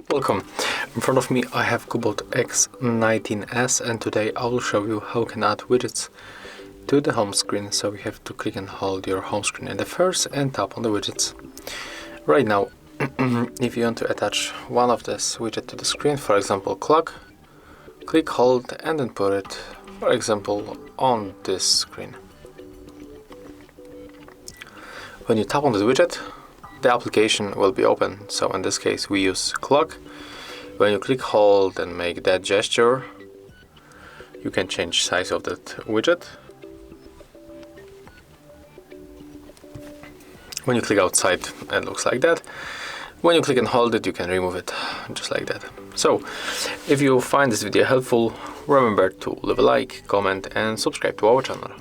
Welcome. In front of me I have Cubot X19 S, and today I will show you how you can add widgets to the home screen. So you have to click and hold your home screen in the first and tap on the widgets. Right now, if you want to attach one of this widget to the screen, for example clock, click, hold and then put it, for example, on this screen. When you tap on the widget, the application will be open. So in this case we use clock. When you click hold and make that gesture, you can change size of that widget. When you click outside, it looks like that. When you click and hold it, you can remove it just like that. So if you find this video helpful, remember to leave a like, comment and subscribe to our channel.